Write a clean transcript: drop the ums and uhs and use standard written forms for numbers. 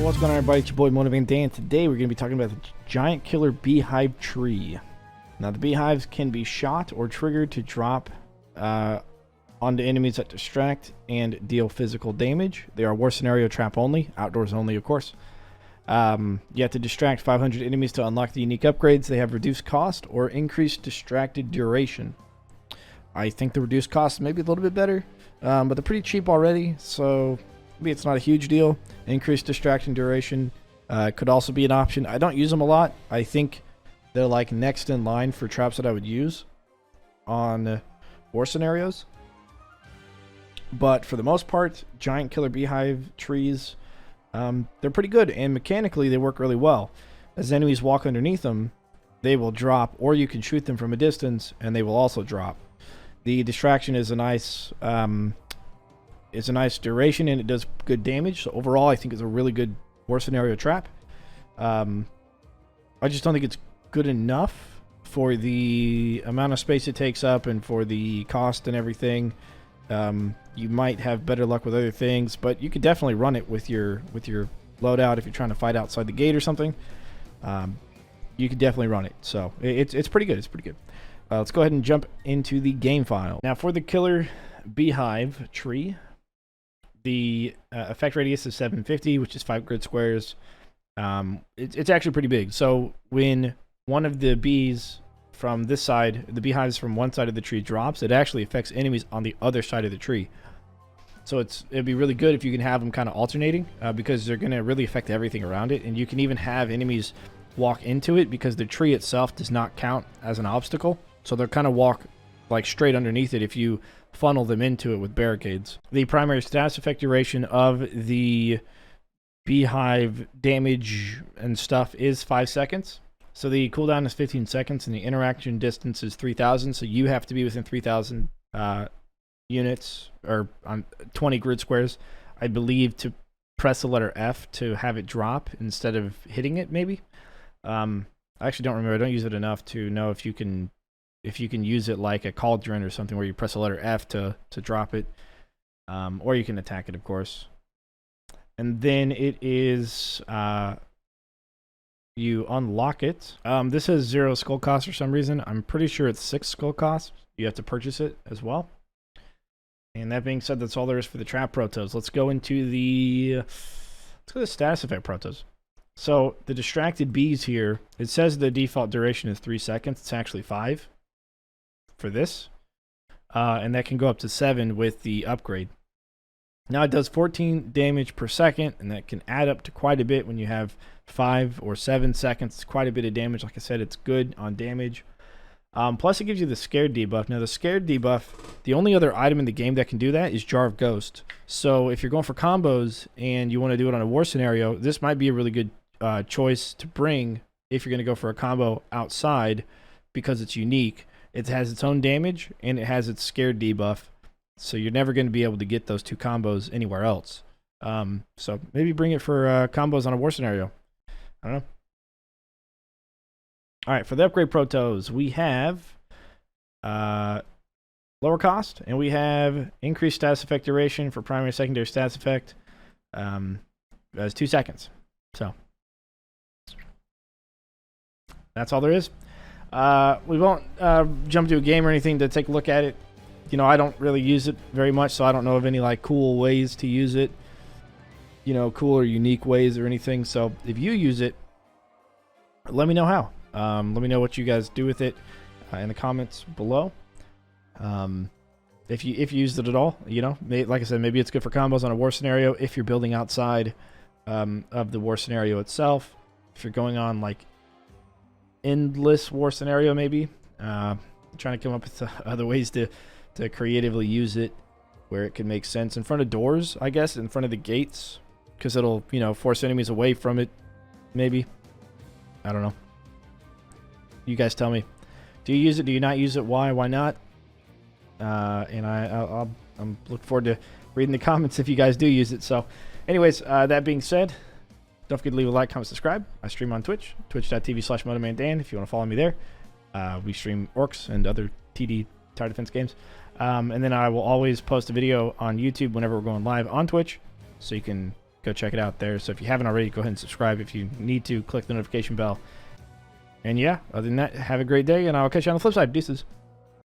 What's going on, everybody? It's your boy Motivating Dan, and today we're going to be talking about the giant killer beehive tree. Now, the beehives can be shot or triggered to drop onto enemies that distract and deal physical damage. They are war scenario trap only, outdoors only, of course. You have to distract 500 enemies to unlock the unique upgrades. They have reduced cost or increased distracted duration. I think the reduced cost may be a little bit better, but they're pretty cheap already, so maybe it's not a huge deal. Increased distraction duration could also be an option. I don't use them a lot. I think they're like next in line for traps that I would use on war scenarios. But for the most part, giant killer beehive trees, they're pretty good, and mechanically they work really well. As enemies walk underneath them, they will drop, or you can shoot them from a distance and they will also drop. The distraction is a nice duration, and it does good damage. So overall, I think it's a really good war scenario trap. I just don't think it's good enough for the amount of space it takes up and for the cost and everything. You might have better luck with other things, but you could definitely run it with your loadout if you're trying to fight outside the gate or something. You could definitely run it. So it's pretty good. It's pretty good. Let's go ahead and jump into the game file. Now, for the killer beehive tree, the effect radius is 750, which is 5 grid squares. It's actually pretty big. So when one of the bees from this side, the beehives from one side of the tree drops, it actually affects enemies on the other side of the tree. So it'd be really good if you can have them kind of alternating, because they're going to really affect everything around it. And you can even have enemies walk into it because the tree itself does not count as an obstacle. So they'll kind of walk like straight underneath it if you funnel them into it with barricades. The primary status effect duration of the beehive damage and stuff is 5 seconds. So the cooldown is 15 seconds and the interaction distance is 3,000. So you have to be within 3,000 units or on 20 grid squares, I believe, to press the letter F to have it drop instead of hitting it, maybe. I actually don't remember. I don't use it enough to know if you can use it like a cauldron or something where you press the letter F to drop it. Or you can attack it, of course. And then it is, you unlock it. This has 0 skull cost for some reason. I'm pretty sure it's 6 skull cost. You have to purchase it as well. And that being said, that's all there is for the trap protos. Let's go into the status effect protos. So the distracted bees here, it says the default duration is 3 seconds. It's actually 5 for this. And that can go up to 7 with the upgrade. Now it does 14 damage per second, and that can add up to quite a bit when you have 5 or 7 seconds. It's quite a bit of damage. Like I said, it's good on damage. Plus, it gives you the scared debuff. Now, the scared debuff, the only other item in the game that can do that is Jar of Ghost. So if you're going for combos and you want to do it on a war scenario, this might be a really good choice to bring if you're going to go for a combo outside, because it's unique. It has its own damage and it has its scared debuff. So you're never going to be able to get those two combos anywhere else. So maybe bring it for combos on a war scenario. I don't know. All right, for the upgrade protos, we have lower cost, and we have increased status effect duration for primary and secondary status effect. That's 2 seconds. So that's all there is. We won't jump to a game or anything to take a look at it. You know, I don't really use it very much, so I don't know of any like cool ways to use it. You know, cool or unique ways or anything. So if you use it, let me know how. Let me know what you guys do with it in the comments below. If you used it at all, you know, like I said, maybe it's good for combos on a war scenario if you're building outside of the war scenario itself. If you're going on like endless war scenario, maybe trying to come up with other ways to creatively use it where it can make sense in front of doors, I guess, in front of the gates, because it'll, you know, force enemies away from it. Maybe, I don't know. You guys tell me. Do you use it? Do you not use it? Why? Why not? And I'm looking forward to reading the comments if you guys do use it. So, anyways, that being said, don't forget to leave a like, comment, subscribe. I stream on Twitch, twitch.tv/MotomanDan if you want to follow me there. We stream Orcs and other TD tower defense games. And then I will always post a video on YouTube whenever we're going live on Twitch, so you can go check it out there. So if you haven't already, go ahead and subscribe. If you need to, click the notification bell. And yeah, other than that, have a great day, and I'll catch you on the flip side. Deuces.